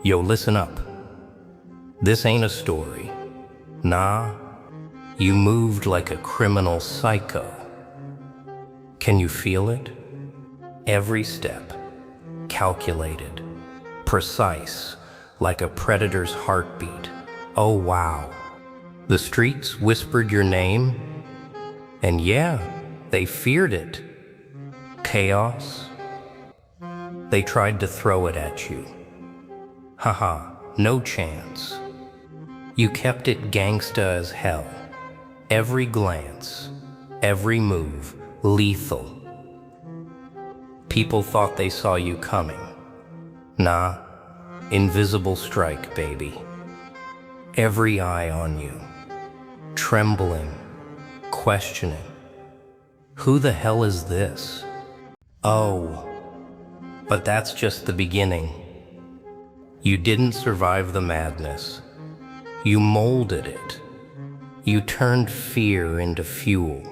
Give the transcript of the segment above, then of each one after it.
Yo, listen up. This ain't a story. Nah, you moved like a criminal psycho. Can you feel it? Every step, calculated, precise, like a predator's heartbeat. Oh wow. The streets whispered your name, and yeah, they feared it. Chaos. They tried to throw it at you. Haha, no chance. You kept it gangsta as hell. Every glance, every move, lethal. People thought they saw you coming. Nah, invisible strike, baby. Every eye on you, trembling, questioning. Who the hell is this? Oh, but that's just the beginning. You didn't survive the madness. You molded it. You turned fear into fuel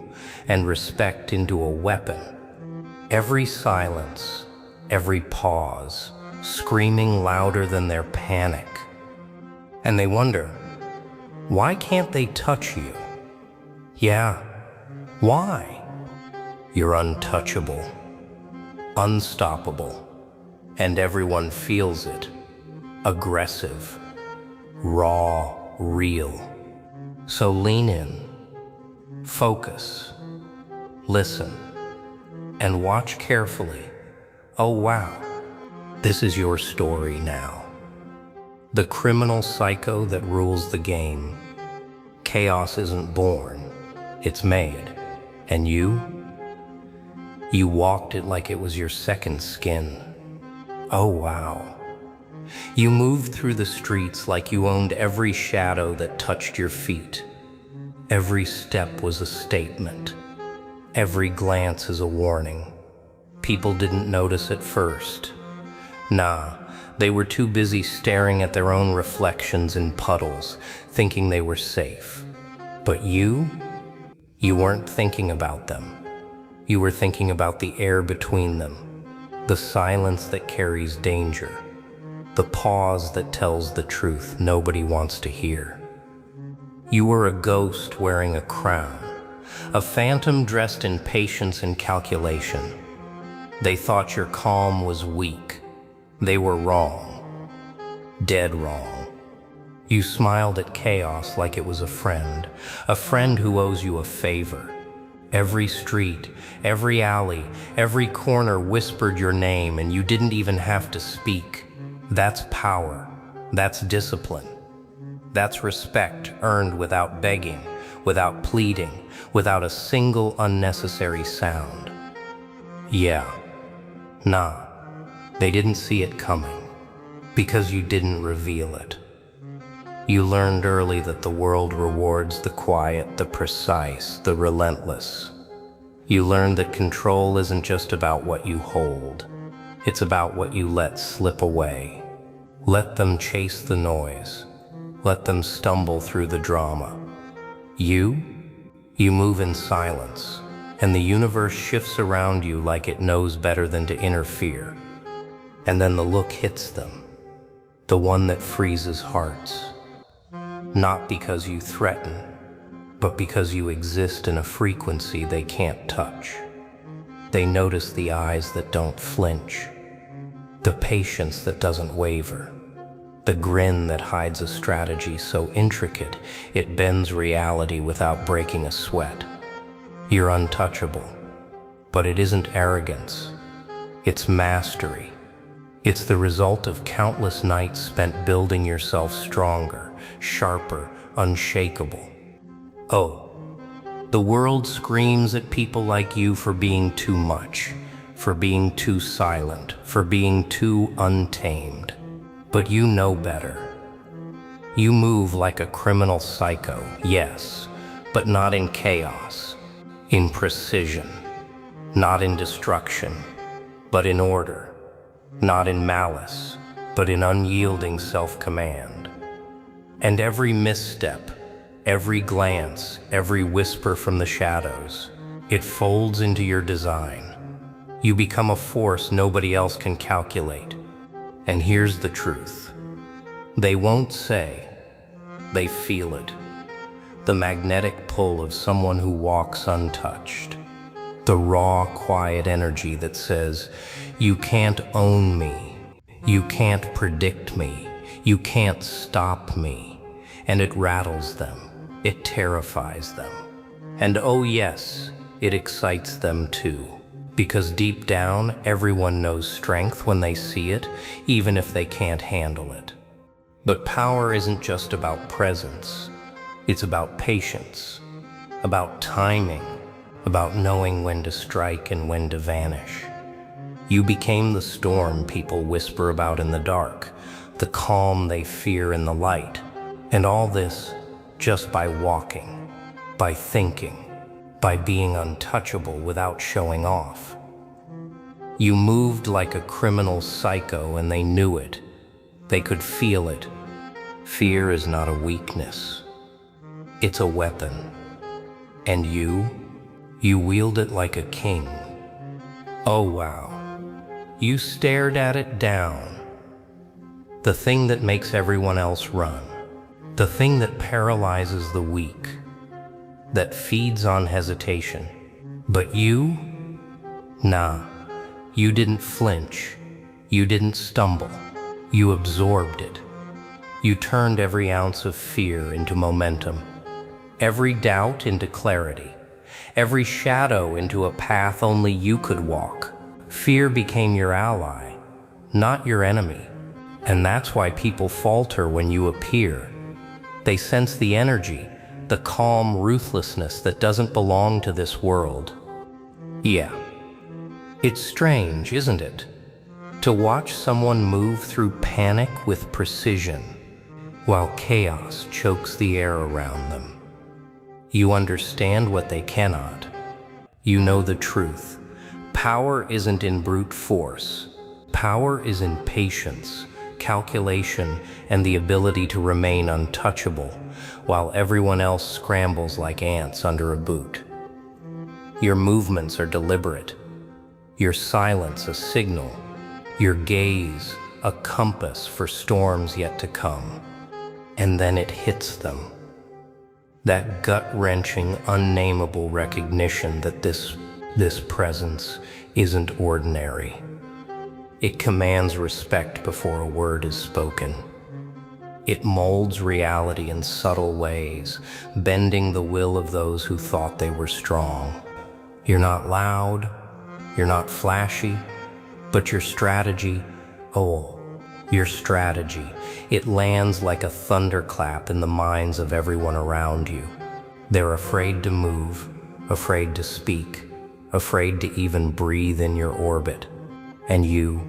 and respect into a weapon. Every silence, every pause, screaming louder than their panic. And they wonder, why can't they touch you? Yeah, why? You're untouchable, unstoppable, and everyone feels it. Aggressive, raw, real. So lean in, focus, listen, and watch carefully. Oh wow, this is your story now. The criminal psycho that rules the game. Chaos isn't born, it's made. And you walked it like it was your second skin. Oh wow. You moved through the streets like you owned every shadow that touched your feet. Every step was a statement. Every glance is a warning. People didn't notice at first. Nah, they were too busy staring at their own reflections in puddles, thinking they were safe. But you weren't thinking about them. You were thinking about the air between them, the silence that carries danger. The pause that tells the truth nobody wants to hear. You were a ghost wearing a crown, a phantom dressed in patience and calculation. They thought your calm was weak. They were wrong. Dead wrong. You smiled at chaos like it was a friend who owes you a favor. Every street, every alley, every corner whispered your name, and you didn't even have to speak. That's power. That's discipline. That's respect earned without begging, without pleading, without a single unnecessary sound. Yeah. Nah. They didn't see it coming because you didn't reveal it. You learned early that the world rewards the quiet, the precise, the relentless. You learned that control isn't just about what you hold. It's about what you let slip away. Let them chase the noise. Let them stumble through the drama. You move in silence, and the universe shifts around you like it knows better than to interfere. And then the look hits them, the one that freezes hearts. Not because you threaten, but because you exist in a frequency they can't touch. They notice the eyes that don't flinch, the patience that doesn't waver, the grin that hides a strategy so intricate it bends reality without breaking a sweat. You're untouchable, but it isn't arrogance. It's mastery. It's the result of countless nights spent building yourself stronger, sharper, unshakable. Oh, the world screams at people like you for being too much, for being too silent, for being too untamed. But you know better. You move like a criminal psycho, yes, but not in chaos, in precision, not in destruction, but in order, not in malice, but in unyielding self-command. And every misstep, every glance, every whisper from the shadows, it folds into your design. You become a force nobody else can calculate. And here's the truth. They won't say, they feel it. The magnetic pull of someone who walks untouched. The raw, quiet energy that says, you can't own me. You can't predict me. You can't stop me. And it rattles them. It terrifies them. And oh yes, it excites them too. Because deep down, everyone knows strength when they see it, even if they can't handle it. But power isn't just about presence. It's about patience, about timing, about knowing when to strike and when to vanish. You became the storm people whisper about in the dark, the calm they fear in the light, and all this just by walking, by thinking, by being untouchable without showing off. You moved like a criminal psycho and they knew it. They could feel it. Fear is not a weakness. It's a weapon. And you wield it like a king. Oh wow. You stared at it down. The thing that makes everyone else run. The thing that paralyzes the weak. That feeds on hesitation. But you? Nah. You didn't flinch. You didn't stumble. You absorbed it. You turned every ounce of fear into momentum, every doubt into clarity, every shadow into a path only you could walk. Fear became your ally, not your enemy. And that's why people falter when you appear. They sense the energy, the calm ruthlessness that doesn't belong to this world. Yeah. It's strange, isn't it? To watch someone move through panic with precision, while chaos chokes the air around them. You understand what they cannot. You know the truth. Power isn't in brute force. Power is in patience, calculation, and the ability to remain untouchable, while everyone else scrambles like ants under a boot. Your movements are deliberate. Your silence a signal. Your gaze a compass for storms yet to come. And then it hits them. That gut-wrenching, unnameable recognition that this presence isn't ordinary. It commands respect before a word is spoken. It molds reality in subtle ways, bending the will of those who thought they were strong. You're not loud, you're not flashy, but your strategy, your strategy, it lands like a thunderclap in the minds of everyone around you. They're afraid to move, afraid to speak, afraid to even breathe in your orbit. And you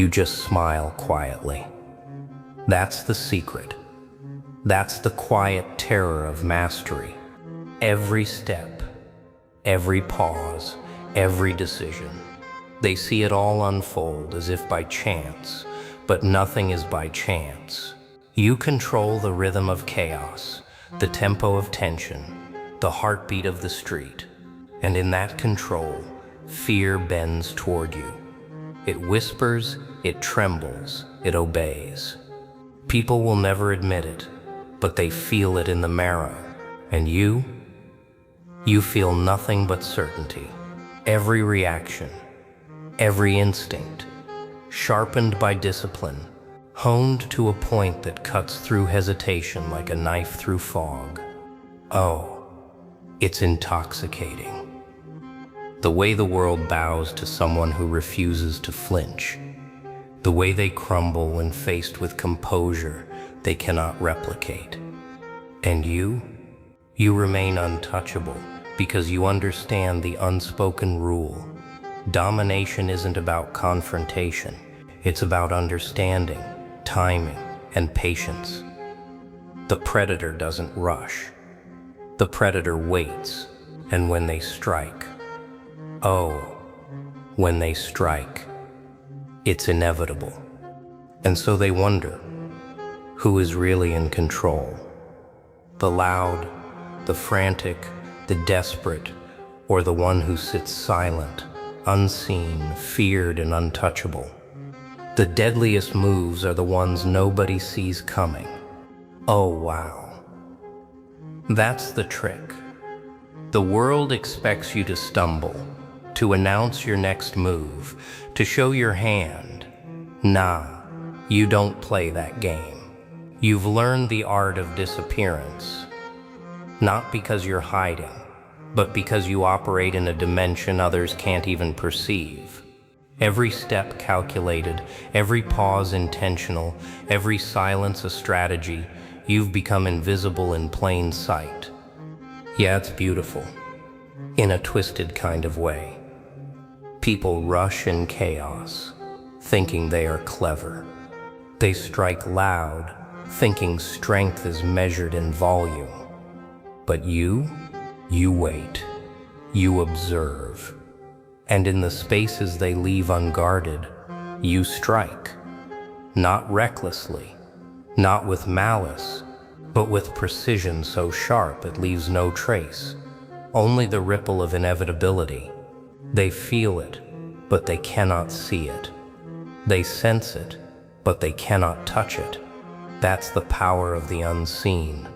just smile quietly. That's the secret. That's the quiet terror of mastery. Every step, every pause, every decision. They see it all unfold as if by chance, but nothing is by chance. You control the rhythm of chaos, the tempo of tension, the heartbeat of the street. And in that control, fear bends toward you. It whispers, it trembles, it obeys. People will never admit it, but they feel it in the marrow. And you feel nothing but certainty. Every reaction, every instinct, sharpened by discipline, honed to a point that cuts through hesitation like a knife through fog. Oh, it's intoxicating. The way the world bows to someone who refuses to flinch. The way they crumble when faced with composure they cannot replicate. And you remain untouchable because you understand the unspoken rule. Domination isn't about confrontation. It's about understanding, timing, and patience. The predator doesn't rush. The predator waits, and when they strike, when they strike, it's inevitable. And so they wonder, who is really in control? The loud, the frantic, the desperate, or the one who sits silent, unseen, feared, and untouchable? The deadliest moves are the ones nobody sees coming. Oh wow. That's the trick. The world expects you to stumble, to announce your next move, to show your hand. Nah, you don't play that game. You've learned the art of disappearance. Not because you're hiding, but because you operate in a dimension others can't even perceive. Every step calculated, every pause intentional, every silence a strategy. You've become invisible in plain sight. Yeah, it's beautiful, in a twisted kind of way. People rush in chaos, thinking they are clever. They strike loud, thinking strength is measured in volume. But you wait, you observe. And in the spaces they leave unguarded, you strike. Not recklessly, not with malice, but with precision so sharp it leaves no trace. Only the ripple of inevitability. They feel it, but they cannot see it. They sense it, but they cannot touch it. That's the power of the unseen.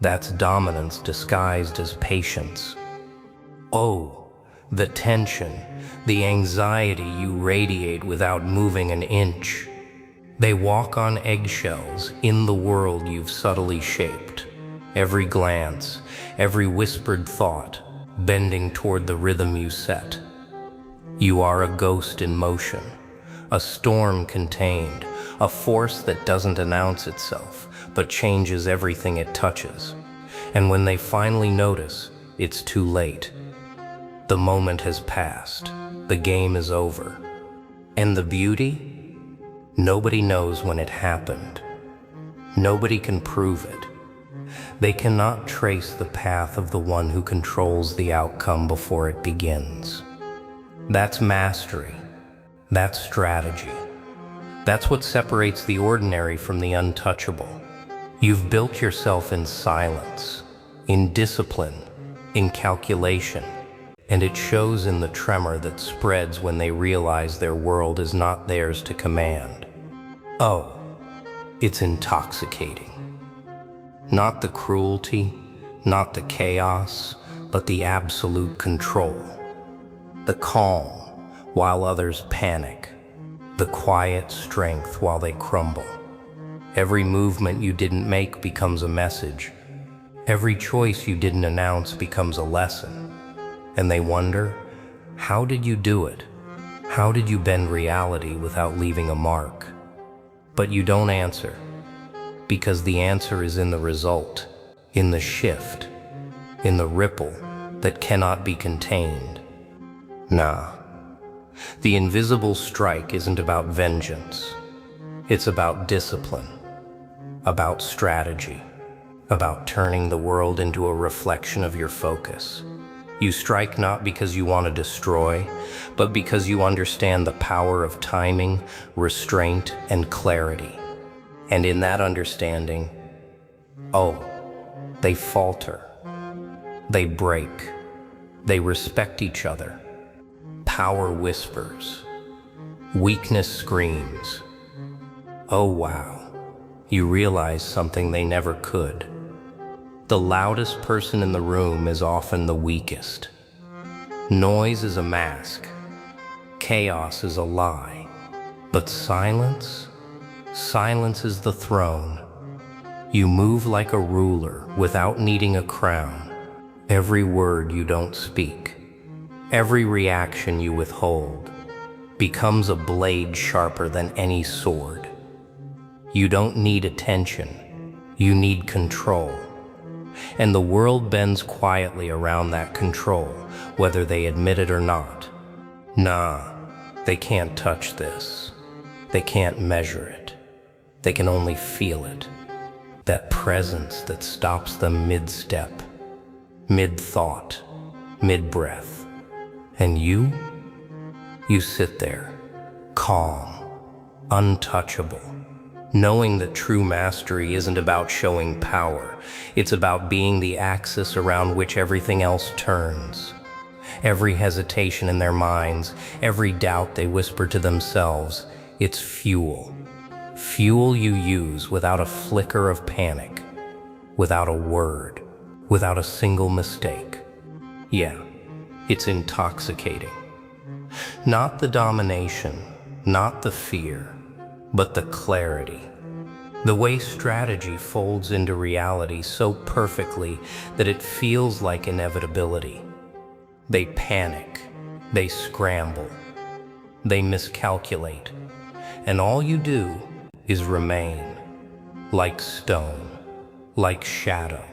That's dominance disguised as patience. Oh, the tension, the anxiety you radiate without moving an inch. They walk on eggshells in the world you've subtly shaped. Every glance, every whispered thought, bending toward the rhythm you set. You are a ghost in motion, a storm contained, a force that doesn't announce itself, but changes everything it touches. And when they finally notice, it's too late. The moment has passed, the game is over. And the beauty? Nobody knows when it happened. Nobody can prove it. They cannot trace the path of the one who controls the outcome before it begins. That's mastery. That's strategy. That's what separates the ordinary from the untouchable. You've built yourself in silence, in discipline, in calculation, and it shows in the tremor that spreads when they realize their world is not theirs to command. Oh, it's intoxicating. Not the cruelty, not the chaos, but the absolute control. The calm while others panic. The quiet strength while they crumble. Every movement you didn't make becomes a message. Every choice you didn't announce becomes a lesson. And they wonder, how did you do it? How did you bend reality without leaving a mark? But you don't answer, because the answer is in the result, in the shift, in the ripple that cannot be contained. Nah, the invisible strike isn't about vengeance. It's about discipline, about strategy, about turning the world into a reflection of your focus. You strike not because you want to destroy, but because you understand the power of timing, restraint, and clarity. And in that understanding, oh, they falter, they break, they respect each other. Power whispers, weakness screams. Oh wow, you realize something they never could. The loudest person in the room is often the weakest. Noise is a mask. Chaos is a lie. But silence? Silence is the throne. You move like a ruler without needing a crown. Every word you don't speak, every reaction you withhold, becomes a blade sharper than any sword. You don't need attention. You need control. And the world bends quietly around that control, whether they admit it or not. Nah, they can't touch this. They can't measure it. They can only feel it. That presence that stops them mid-step, mid-thought, mid-breath. And you sit there, calm, untouchable, knowing that true mastery isn't about showing power. It's about being the axis around which everything else turns. Every hesitation in their minds, every doubt they whisper to themselves, It's fuel. Fuel you use without a flicker of panic, without a word, without a single mistake. Yeah, it's intoxicating. Not the domination, not the fear, but the clarity. The way strategy folds into reality so perfectly that it feels like inevitability. They panic, they scramble, they miscalculate, and all you do is remain, like stone, like shadow,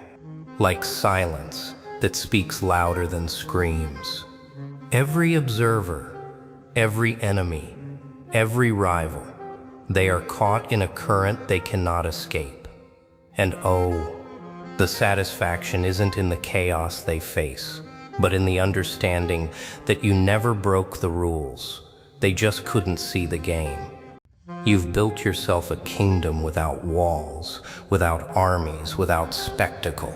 like silence that speaks louder than screams. Every observer, every enemy, every rival, they are caught in a current they cannot escape. And oh, the satisfaction isn't in the chaos they face, but in the understanding that you never broke the rules. They just couldn't see the game. You've built yourself a kingdom without walls, without armies, without spectacle.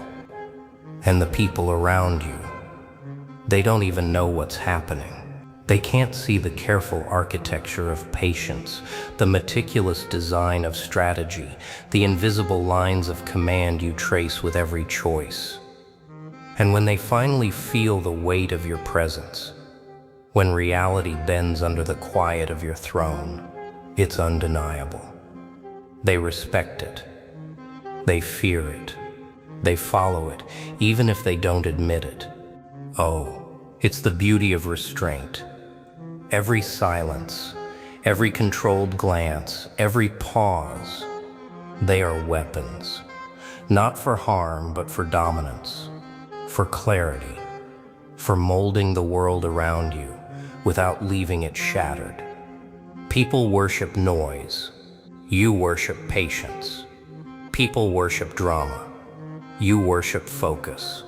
And the people around you, they don't even know what's happening. They can't see the careful architecture of patience, the meticulous design of strategy, the invisible lines of command you trace with every choice. And when they finally feel the weight of your presence, when reality bends under the quiet of your throne, it's undeniable. They respect it. They fear it. They follow it, even if they don't admit it. Oh, it's the beauty of restraint. Every silence, every controlled glance, every pause, they are weapons. Not for harm, but for dominance, for clarity, for molding the world around you without leaving it shattered. People worship noise. You worship patience. People worship drama. You worship focus.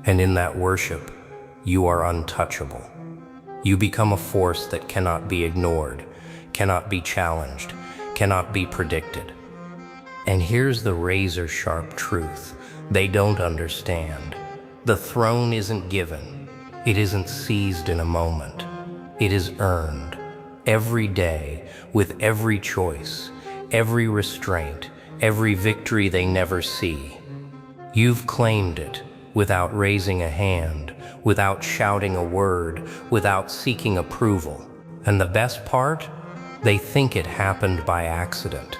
And in that worship, you are untouchable. You become a force that cannot be ignored, cannot be challenged, cannot be predicted. And here's the razor-sharp truth they don't understand. The throne isn't given. It isn't seized in a moment. It is earned. Every day, with every choice, every restraint, every victory they never see. You've claimed it without raising a hand, without shouting a word, without seeking approval. And the best part? They think it happened by accident.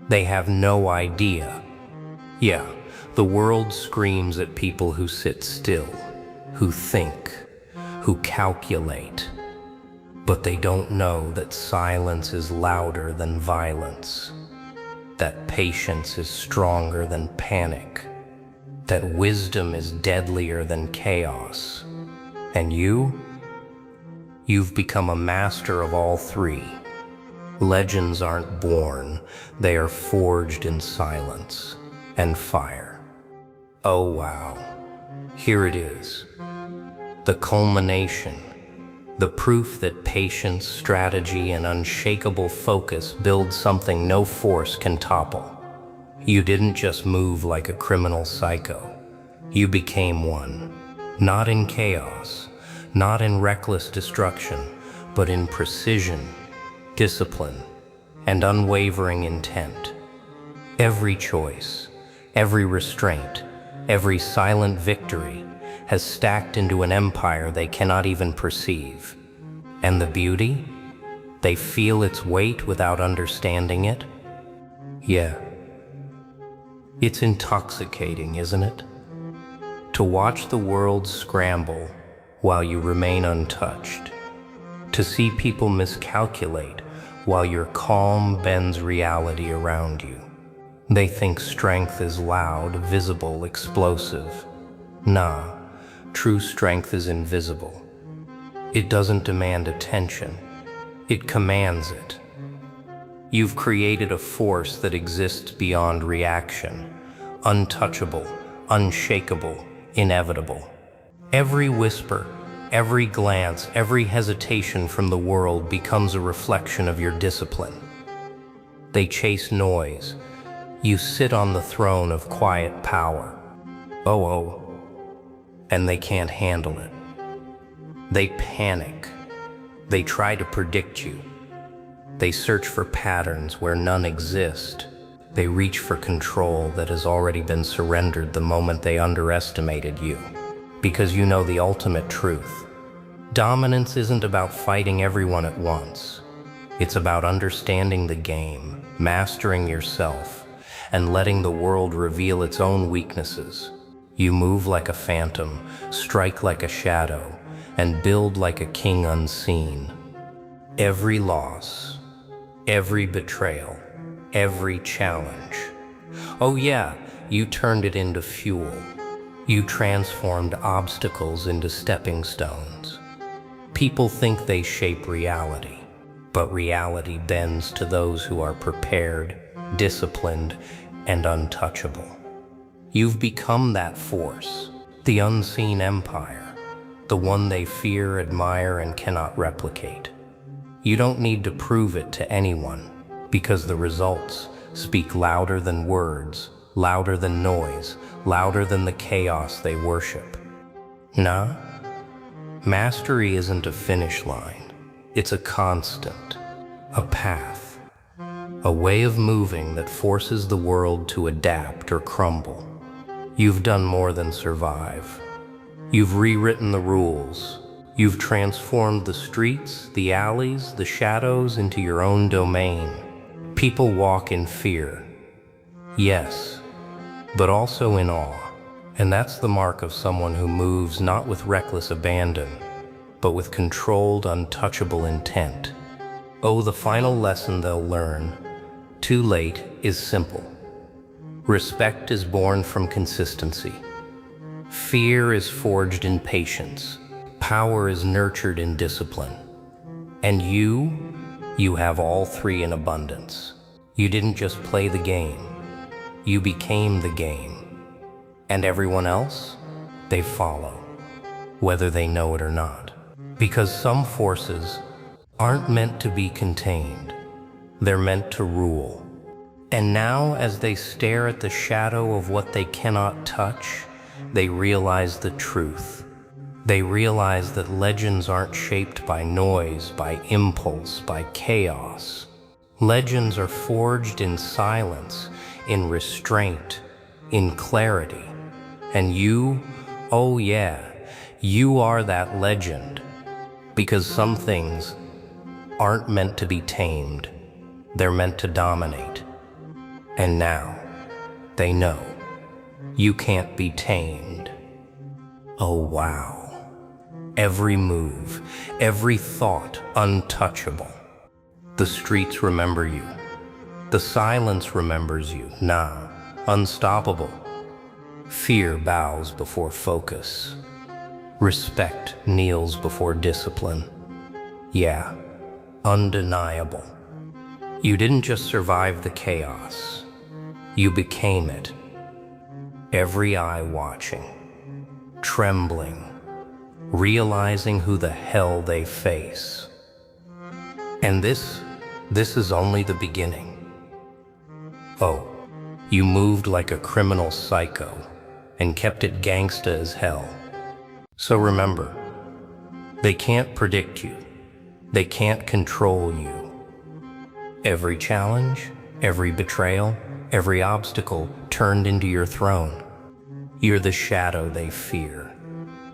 They have no idea. Yeah, the world screams at people who sit still, who think, who calculate. But they don't know that silence is louder than violence, that patience is stronger than panic, that wisdom is deadlier than chaos. And you've become a master of all three. Legends aren't born, they are forged in silence and fire. Oh wow, here it is, the culmination. The proof that patience, strategy, and unshakable focus build something no force can topple. You didn't just move like a criminal psycho. You became one. Not in chaos, not in reckless destruction, but in precision, discipline, and unwavering intent. Every choice, every restraint, every silent victory has stacked into an empire they cannot even perceive. And the beauty? They feel its weight without understanding it. Yeah. It's intoxicating, isn't it? To watch the world scramble while you remain untouched. To see people miscalculate while your calm bends reality around you. They think strength is loud, visible, explosive. Nah. True strength is invisible. It doesn't demand attention. It commands it. You've created a force that exists beyond reaction, untouchable, unshakable, inevitable. Every whisper, every glance, every hesitation from the world becomes a reflection of your discipline. They chase noise. You sit on the throne of quiet power. Oh. And they can't handle it. They panic. They try to predict you. They search for patterns where none exist. They reach for control that has already been surrendered the moment they underestimated you. Because you know the ultimate truth. Dominance isn't about fighting everyone at once. It's about understanding the game, mastering yourself, and letting the world reveal its own weaknesses. You move like a phantom, strike like a shadow, and build like a king unseen. Every loss, every betrayal, every challenge. Oh yeah, you turned it into fuel. You transformed obstacles into stepping stones. People think they shape reality, but reality bends to those who are prepared, disciplined, and untouchable. You've become that force, the unseen empire, the one they fear, admire, and cannot replicate. You don't need to prove it to anyone, because the results speak louder than words, louder than noise, louder than the chaos they worship. Nah, mastery isn't a finish line. It's a constant, a path, a way of moving that forces the world to adapt or crumble. You've done more than survive. You've rewritten the rules. You've transformed the streets, the alleys, the shadows into your own domain. People walk in fear, yes, but also in awe. And that's the mark of someone who moves not with reckless abandon, but with controlled, untouchable intent. Oh, the final lesson they'll learn, too late, is simple. Respect is born from consistency. Fear is forged in patience. Power is nurtured in discipline. And you have all three in abundance. You didn't just play the game. You became the game. And everyone else, they follow, whether they know it or not. Because some forces aren't meant to be contained. They're meant to rule. And now, as they stare at the shadow of what they cannot touch, they realize the truth. They realize that legends aren't shaped by noise, by impulse, by chaos. Legends are forged in silence, in restraint, in clarity. And you, oh yeah, you are that legend. Because some things aren't meant to be tamed. They're meant to dominate. And now, they know, you can't be tamed. Oh wow. Every move, every thought, untouchable. The streets remember you. The silence remembers you. Nah, unstoppable. Fear bows before focus. Respect kneels before discipline. Yeah, undeniable. You didn't just survive the chaos. You became it. Every eye watching, trembling, realizing who the hell they face. And this is only the beginning. Oh, you moved like a criminal psycho and kept it gangsta as hell. So remember, they can't predict you. They can't control you. Every challenge, every betrayal, every obstacle turned into your throne. You're the shadow they fear,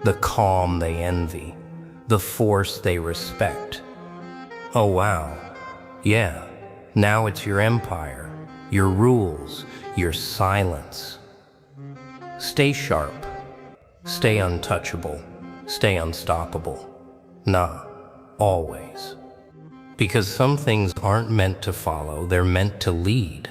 the calm they envy, the force they respect. Oh wow, yeah, now it's your empire, your rules, your silence. Stay sharp, stay untouchable, stay unstoppable. Nah, always. Because some things aren't meant to follow, they're meant to lead.